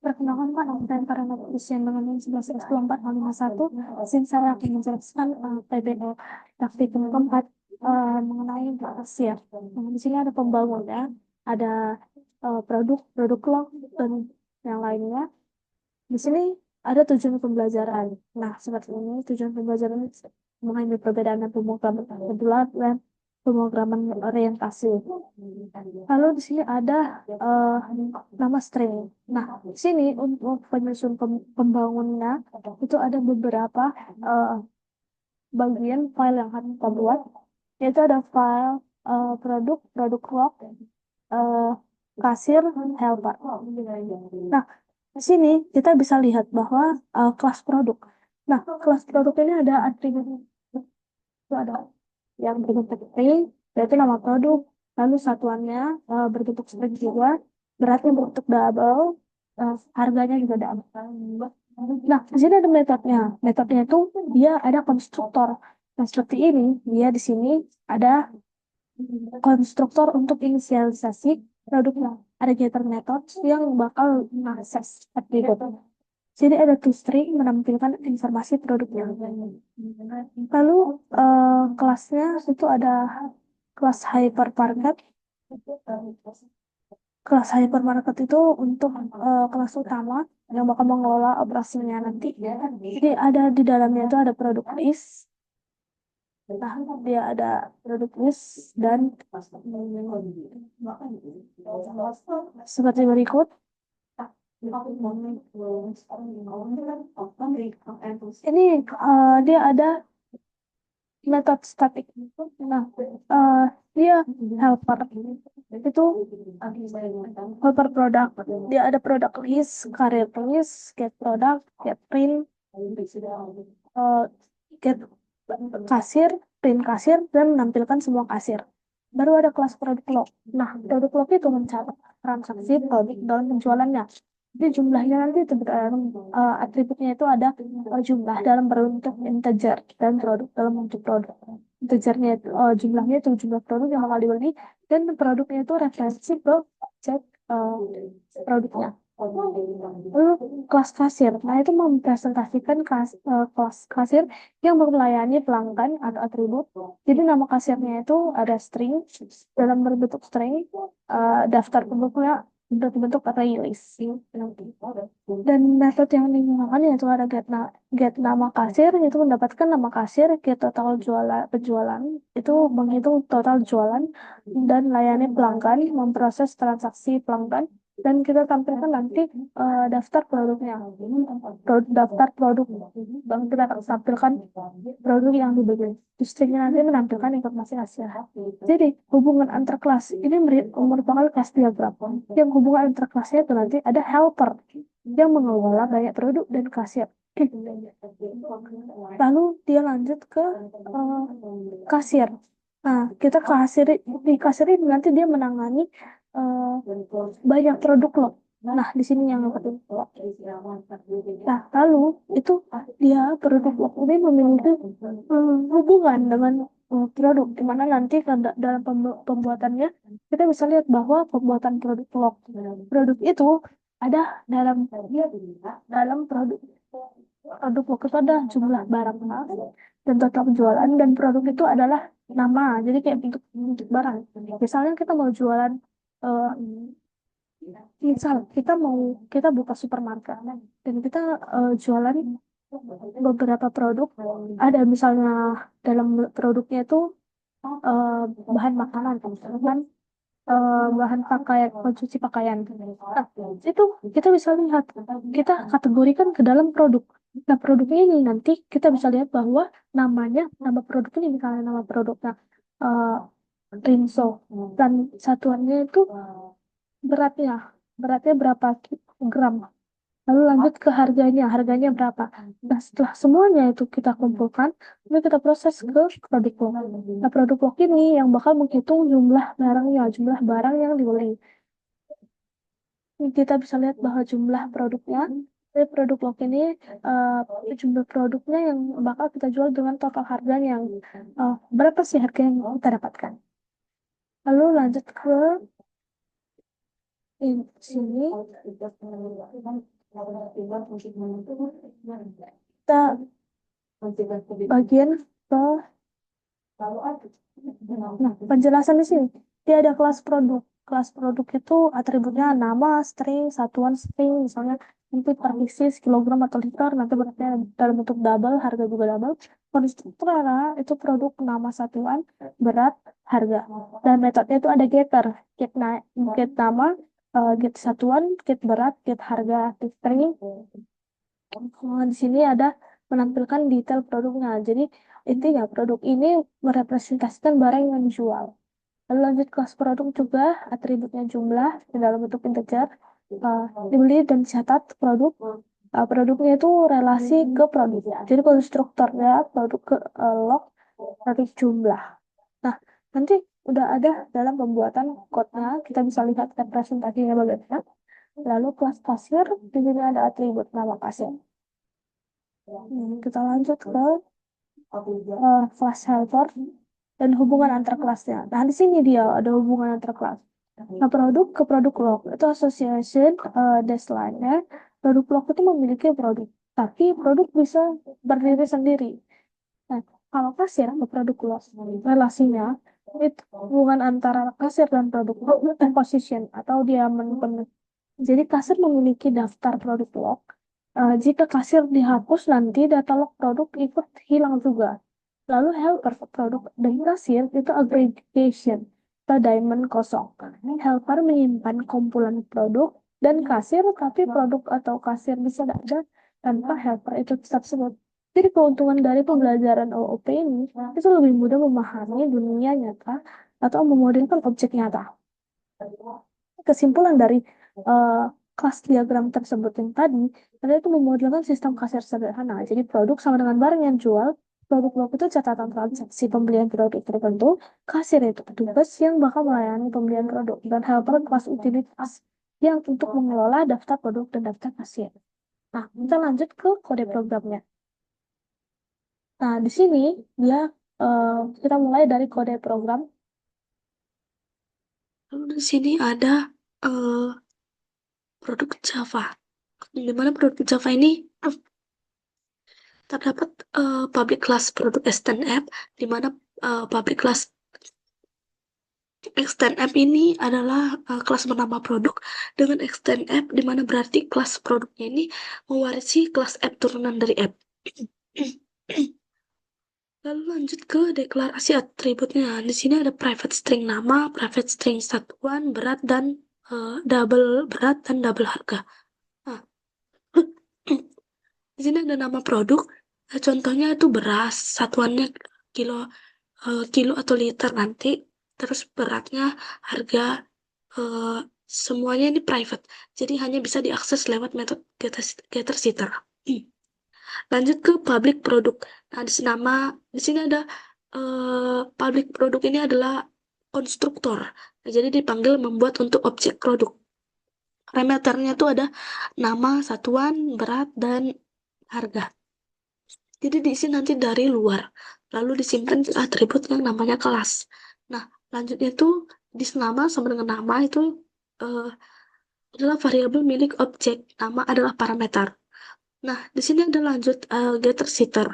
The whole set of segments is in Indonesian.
Perkenalkan Pak, dan para netizen dengan 11.2451, izin saya akan menjelaskan PBL praktikum keempat mengenai Asia. Nah, di sini ada pembangunnya, ada produk log dan yang lainnya. Di sini ada tujuan pembelajaran. Nah, seperti ini tujuan pembelajaran mengenai perbedaan pemrograman modular dan pemrograman orientasi. Lalu di sini ada nama string. Nah, di sini untuk penyusun pembangunnya itu ada beberapa eh, bagian file yang harus kita buat. Yaitu ada file produk log, eh, kasir, helper. Nah, di sini kita bisa lihat bahwa kelas produk. Nah, kelas produk ini ada atribut, itu ada yang berbentuk string, yaitu nama produk, lalu satuannya berbentuk string juga, beratnya berbentuk double, harganya juga double. Nah, di sini ada metodenya. Metodenya itu dia ada konstruktor. Nah, seperti ini, dia di sini ada konstruktor untuk inisialisasi produknya. Ada getter method yang bakal mengakses atribut. Jadi ada toString menampilkan informasi produknya. Lalu kelasnya itu ada kelas hypermarket. Kelas hypermarket itu untuk kelas utama yang bakal mengelola operasinya nanti. Jadi ada di dalamnya itu ada produk list. Nah, dia ada produk list dan seperti berikut. Ini dia ada metode statik. Nah, dia helper itu helper produk. Dia ada produk list, career list, get product, get print, get kasir, print kasir, dan menampilkan semua kasir. Baru ada kelas produk log. Nah, produk log itu mencatat transaksi produk dalam penjualannya. Jadi jumlahnya nanti itu atributnya itu ada jumlah dalam bentuk integer dan produk dalam bentuk produk. Integernya itu jumlahnya itu jumlah produk yang bakal dibeli dan produknya itu referensi ke objek produknya. Lalu kelas kasir. Nah, itu mempresentasikan kelas kasir yang melayani pelanggan atau atribut. Jadi nama kasirnya itu ada string dalam berbentuk string, daftar bentuknya bentuk array list. Dan metode yang digunakan yaitu ada get nama kasir, itu mendapatkan nama kasir, get total penjualan, itu menghitung total jualan, dan layani pelanggan, memproses transaksi pelanggan, dan kita tampilkan nanti daftar produknya, daftar produk, dan kita akan tampilkan produk yang dibeli. Istrinya nanti menampilkan informasi hasil. Jadi hubungan antar kelas ini merupakan kelas diagram. Yang hubungan antar kelasnya itu nanti ada helper yang mengelola banyak produk dan kasir. Lalu dia lanjut ke kasir. Nah, kita kasir di kasir ini nanti dia menangani banyak produk loh. Nah, di sini yang penting. Nah, lalu itu dia produk log ini memiliki hubungan dengan produk, di mana nanti dalam pembuatannya kita bisa lihat bahwa pembuatan produk itu ada dalam produk log itu ada jumlah barang dan total penjualan, dan produk itu adalah nama, jadi kayak bentuk barang. Misalnya kita mau jualan eh, misal kita buka supermarket dan kita jualan beberapa produk, ada misalnya dalam produknya itu eh, bahan makanan, kan, bahan pakaian, mencuci pakaian. Nah, itu kita bisa lihat, kita kategorikan ke dalam produk. Nah, produk ini nanti kita bisa lihat bahwa nama produk ini misalnya nama produknya uh, Rinso, dan satuannya itu beratnya, berapa gram. Lalu lanjut ke harganya berapa. Nah, setelah semuanya itu kita kumpulkan, lalu kita proses ke produk log. Nah, produk log ini yang bakal menghitung jumlah barang yang dibeli. Ini kita bisa lihat bahwa jumlah produknya, dari produk log ini jumlah produknya yang bakal kita jual dengan total harganya yang berapa sih harga yang kita dapatkan. Lalu lanjut ke Di sini kita bagian ke penjelasan di sini. Dia ada kelas produk. Kelas produk itu atributnya nama, string, satuan string, misalnya input per pieces, kilogram atau liter, nanti beratnya dalam bentuk double, harga juga double. Konstruktor adalah itu produk nama satuan, berat, harga. Dan metodenya itu ada getter, get nama, get satuan, get berat, get harga, get string. Di sini ada menampilkan detail produknya. Jadi intinya produk ini merepresentasikan barang yang dijual. Lalu lanjut kelas produk juga atributnya jumlah di dalam bentuk integer. Dibeli dan dicatat produk. Produknya itu relasi ke produk. Jadi konstruktornya produk ke log produk jumlah. Nah, nanti udah ada dalam pembuatan code-nya. Kita bisa lihat representasinya bagaimana. Lalu kelas kasir, di sini ada atribut nama kasir. Kita lanjut ke kelas helper dan hubungan antar kelasnya. Nah, di sini dia ada hubungan antar kelas. Nah, produk ke produk log itu association line-nya. Produk log itu memiliki produk, tapi produk bisa berdiri sendiri. Nah, kalau kasir ke produk log, relasinya itu hubungan antara kasir dan produk log itu position atau dia jadi kasir memiliki daftar produk log. Jika kasir dihapus nanti data log produk ikut hilang juga. Lalu helper produk dan kasir itu aggregation atau diamond kosong. Helper menyimpan kumpulan produk dan kasir, tapi produk atau kasir bisa ada tanpa helper itu tersebut. Jadi keuntungan dari pembelajaran OOP ini itu lebih mudah memahami dunia nyata atau memodelkan objek nyata. Kesimpulan dari uh, kelas diagram tersebut yang tadi, adalah itu memodelkan sistem kasir sederhana. Jadi produk sama dengan barang yang jual, produk log itu catatan transaksi pembelian produk tertentu, kasir itu petugas yang bakal melayani pembelian produk, dan helper kelas utilitas yang untuk mengelola daftar produk dan daftar kasir. Nah, kita lanjut ke kode programnya. Nah, di sini dia kita mulai dari kode program. Lalu di sini ada produk Java. Di mana produk Java ini terdapat public class produk extend app, di mana public class extend app ini adalah kelas bernama produk dengan extend app, di mana berarti kelas produknya ini mewarisi kelas app turunan dari app. Lalu lanjut ke deklarasi atributnya. Di sini ada private string nama, private string satuan, berat dan double berat dan double harga. Nah, di sini ada nama produk. Contohnya itu beras, satuannya kilo, kilo atau liter nanti. Terus beratnya, harga, semuanya ini private. Jadi hanya bisa diakses lewat metode getter sitter. Lanjut ke public produk. Nah, di sini ada public produk ini adalah konstruktor. Nah, jadi dipanggil membuat untuk objek produk. Parameternya itu ada nama, satuan, berat, dan harga. Jadi diisi nanti dari luar. Lalu disimpan atribut yang namanya kelas. Nah, lanjutnya itu di nama sama dengan nama itu eh, adalah variabel milik objek. Nama adalah parameter. Nah, di sini ada lanjut getter sitter.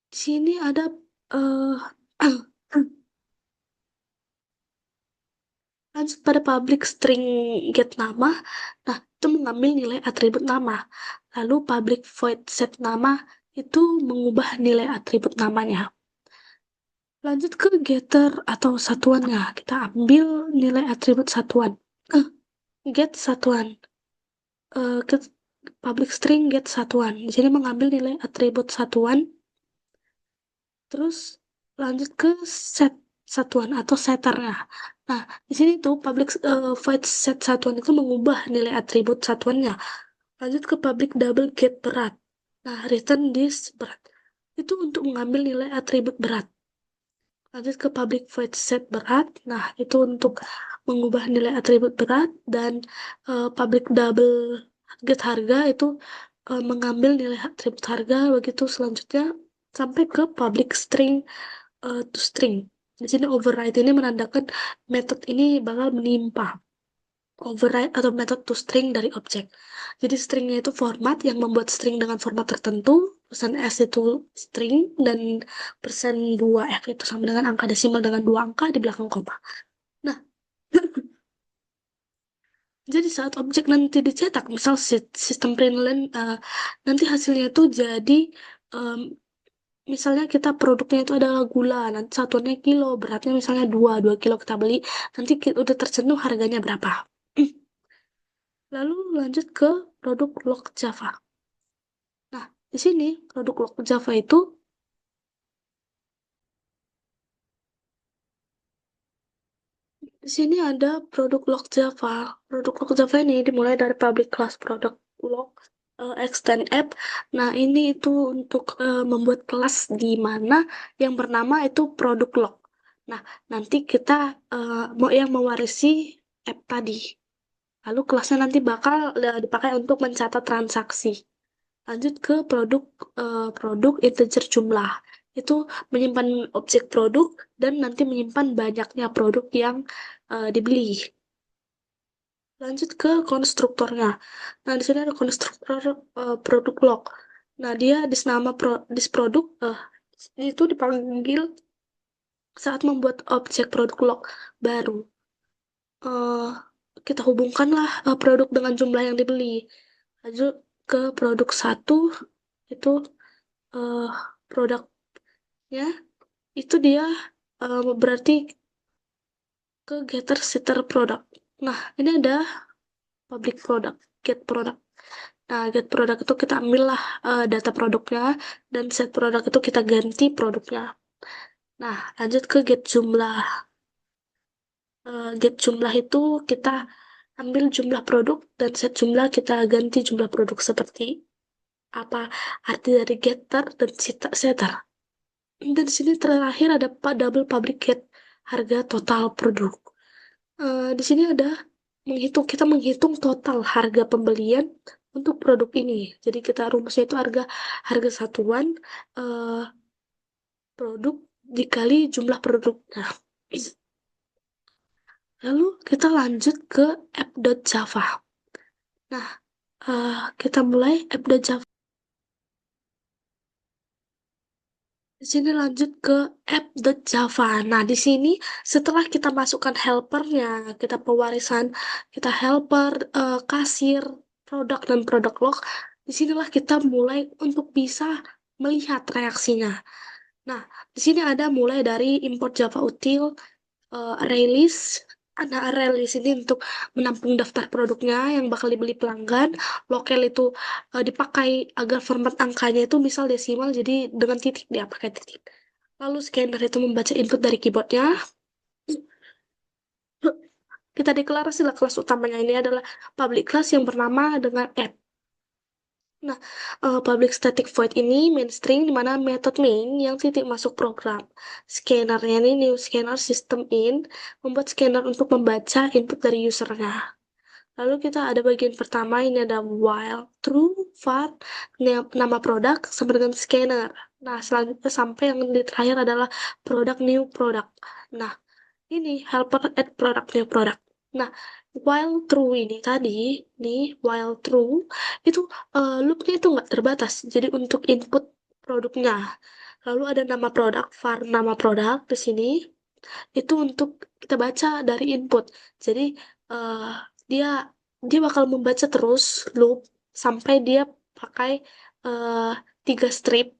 Di sini ada eh lanjut pada public string get nama. Nah, itu mengambil nilai atribut nama. Lalu public void set nama itu mengubah nilai atribut namanya. Lanjut ke getter atau satuannya. Kita ambil nilai atribut satuan. Get satuan. Get public string get satuan. Jadi mengambil nilai atribut satuan. Terus lanjut ke set satuan atau setternya. Nah, di sini tuh public void set satuan itu mengubah nilai atribut satuannya. Lanjut ke public double get berat. Nah, return this berat. Itu untuk mengambil nilai atribut berat. Lanjut ke public void set berat. Nah, itu untuk mengubah nilai atribut berat. Dan public double get harga itu mengambil nilai atribut harga. Begitu selanjutnya sampai ke public string to string. Di sini override ini menandakan metode ini bakal menimpa. override atau method to string dari objek. Jadi stringnya itu format yang membuat string dengan format tertentu, persen %s itu string, dan persen 2f itu sama dengan angka desimal dengan 2 angka di belakang koma. Nah, jadi saat objek nanti dicetak, misal sistem println, nanti hasilnya itu jadi, misalnya kita produknya itu adalah gula, nanti satuannya kilo, beratnya misalnya 2 kilo kita beli, nanti udah tercantum harganya berapa. Lalu lanjut ke produk log Java. Nah, di sini produk log Java itu di sini ada produk log Java. Produk log Java ini dimulai dari public class product log extend app. Nah, ini itu untuk membuat kelas di mana yang bernama itu produk log. Nah, nanti kita mau yang mewarisi app tadi. Lalu kelasnya nanti bakal dipakai untuk mencatat transaksi. Lanjut ke produk integer jumlah. Itu menyimpan objek produk dan nanti menyimpan banyaknya produk yang dibeli. Lanjut ke konstruktornya. Nah, di sini ada konstruktor produk log. Nah, dia dis produk itu dipanggil saat membuat objek produk log baru. Eh, kita hubungkanlah produk dengan jumlah yang dibeli. Lanjut ke produk satu itu eh, produknya itu dia berarti ke getter setter product. Nah, ini ada public product, get product. Nah, get product itu kita ambillah data produknya, dan set product itu kita ganti produknya. Nah, lanjut ke get jumlah. Get jumlah itu kita ambil jumlah produk, dan set jumlah kita ganti jumlah produk. Seperti apa arti dari getter dan setter. Dan di sini terakhir ada double public get, harga total produk. Di sini ada kita menghitung total harga pembelian untuk produk ini. Jadi kita rumusnya itu harga satuan produk dikali jumlah produknya. Lalu kita lanjut ke app.java. Nah, kita mulai app.java. Di sini lanjut ke app.java. Nah, di sini setelah kita masukkan helpernya, kita pewarisan, kita helper, kasir, produk, dan produk log, disinilah kita mulai untuk bisa melihat reaksinya. Nah, di sini ada mulai dari import Java util, release. Ada release ini untuk menampung daftar produknya yang bakal dibeli pelanggan. Local itu dipakai agar format angkanya itu misal desimal, jadi dengan titik dia pakai titik. Lalu scanner itu membaca input dari keyboardnya. Kita deklarasilah kelas utamanya ini adalah public class yang bernama dengan app. Nah, public static void ini main string di mana method main yang titik masuk program. Scannernya ini new scanner system in membuat scanner untuk membaca input dari usernya. Lalu kita ada bagian pertama, ini ada while true var nama produk sama dengan scanner. Nah, selanjutnya sampai yang di terakhir adalah product new product. Nah, ini helper add product new product. Nah, while true ini tadi, nih while true itu loopnya itu nggak terbatas. Jadi untuk input produknya. Lalu ada nama produk, var nama produk di sini itu untuk kita baca dari input. Jadi eh, dia dia bakal membaca terus loop sampai dia pakai eh, 3 strip,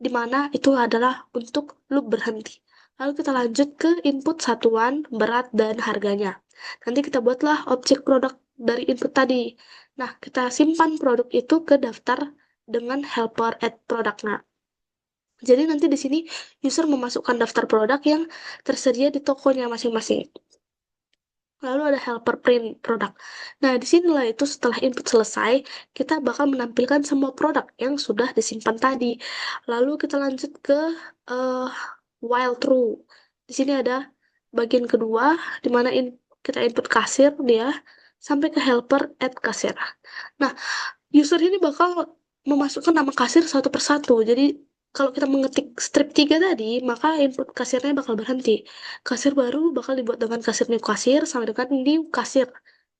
di mana itu adalah untuk loop berhenti. Lalu kita lanjut ke input satuan, berat, dan harganya. Nanti kita buatlah objek produk dari input tadi. Nah, kita simpan produk itu ke daftar dengan helper add produknya. Jadi nanti di sini user memasukkan daftar produk yang tersedia di tokonya masing-masing. Lalu ada helper print produk. Nah, disinilah itu setelah input selesai, kita bakal menampilkan semua produk yang sudah disimpan tadi. Lalu kita lanjut ke uh, while true. Di sini ada bagian kedua, di mana kita input kasir dia, sampai ke helper add kasir. Nah, user ini bakal memasukkan nama kasir satu persatu. Jadi kalau kita mengetik strip 3 tadi, maka input kasirnya bakal berhenti. Kasir baru bakal dibuat dengan kasir new kasir sama dengan new kasir.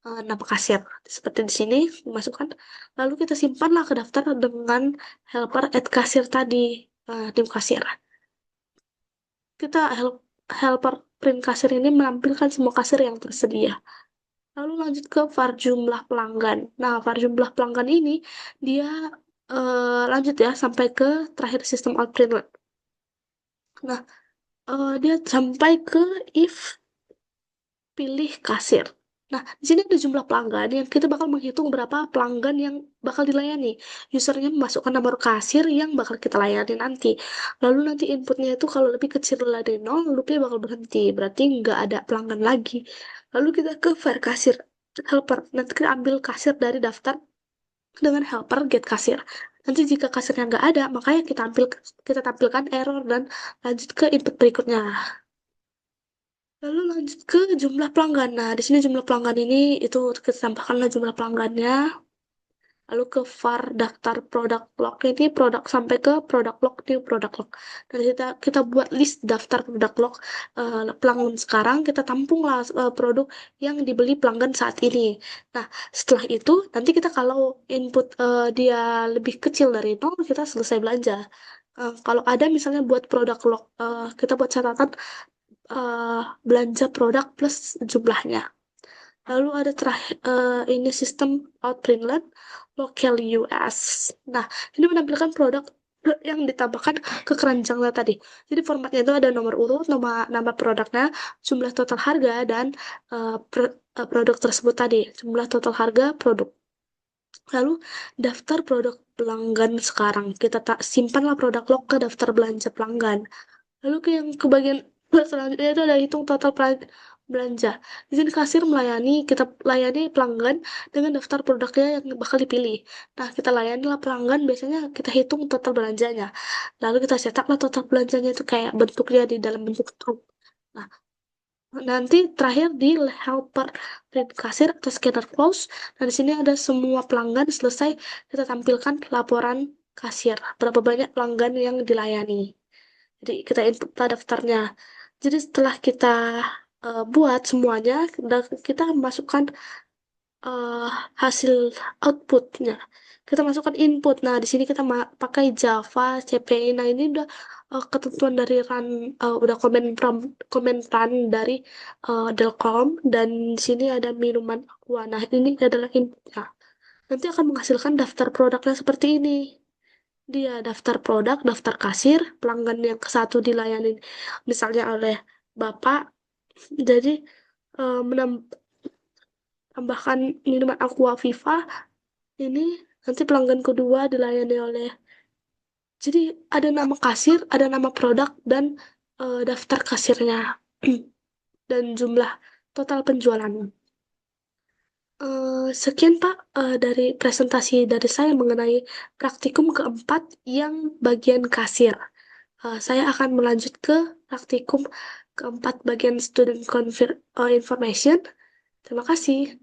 Nama kasir. Seperti di sini, dimasukkan. Lalu kita simpanlah ke daftar dengan helper add kasir tadi, new kasir. Kita helper print kasir ini menampilkan semua kasir yang tersedia. Lalu lanjut ke var jumlah pelanggan. Nah, var jumlah pelanggan ini dia lanjut ya sampai ke terakhir sistem out print. Nah, dia sampai ke if pilih kasir. Nah, di sini ada jumlah pelanggan yang kita bakal menghitung berapa pelanggan yang bakal dilayani. Usernya memasukkan nomor kasir yang bakal kita layani nanti. Lalu nanti inputnya itu kalau lebih kecil dari 0, loopnya bakal berhenti. Berarti nggak ada pelanggan lagi. Lalu kita ke var kasir helper. Nanti kita ambil kasir dari daftar dengan helper get kasir. Nanti jika kasirnya nggak ada, makanya kita tampilkan error dan lanjut ke input berikutnya. Lalu lanjut ke jumlah pelanggan. Nah, di sini jumlah pelanggan ini itu kita tambahkanlah jumlah pelanggannya. Lalu ke var daftar produk log ini produk sampai ke produk log new produk log. Dan kita buat list daftar produk log pelanggan sekarang kita tampunglah produk yang dibeli pelanggan saat ini. Nah, setelah itu nanti kita kalau input dia lebih kecil dari 0 kita selesai belanja. Kalau ada misalnya buat produk log kita buat catatan belanja produk plus jumlahnya. Lalu ada terakhir ini sistem outprintln local US. Nah, ini menampilkan produk yang ditambahkan ke keranjangnya tadi. Jadi formatnya itu ada nomor urut, nama produknya, jumlah total harga dan produk tersebut tadi, jumlah total harga produk. Lalu daftar produk pelanggan sekarang kita tak simpanlah produk log ke daftar belanja pelanggan. Lalu ke bagian selanjutnya itu ada hitung total belanja. Di sini kasir kita layani pelanggan dengan daftar produknya yang bakal dipilih. Nah, kita layanilah pelanggan, biasanya kita hitung total belanjanya. Lalu kita cetaklah total belanjanya itu kayak bentuknya di dalam bentuk truk. Nah, nanti terakhir di helper print kasir atau scanner close. Nah, di sini ada semua pelanggan selesai, kita tampilkan laporan kasir. Berapa banyak pelanggan yang dilayani. Jadi kita input daftarnya. Jadi setelah kita buat semuanya, kita masukkan eh, hasil outputnya. Kita masukkan input. Nah, di sini kita pakai Java, CPI. Nah, ini udah ketentuan dari udah komen run dari Delcom dan di sini ada minuman aqua. Nah, ini adalah inputnya. Nanti akan menghasilkan daftar produknya seperti ini. Dia daftar produk, daftar kasir, pelanggan yang ke satu dilayani misalnya oleh Bapak. Jadi menambahkan minuman Aqua Viva ini nanti pelanggan kedua dilayani oleh. Jadi ada nama kasir, ada nama produk dan daftar kasirnya dan jumlah total penjualan. Sekian Pak dari presentasi dari saya mengenai praktikum keempat yang bagian kasir. Saya akan melanjut ke praktikum keempat bagian student information. Terima kasih.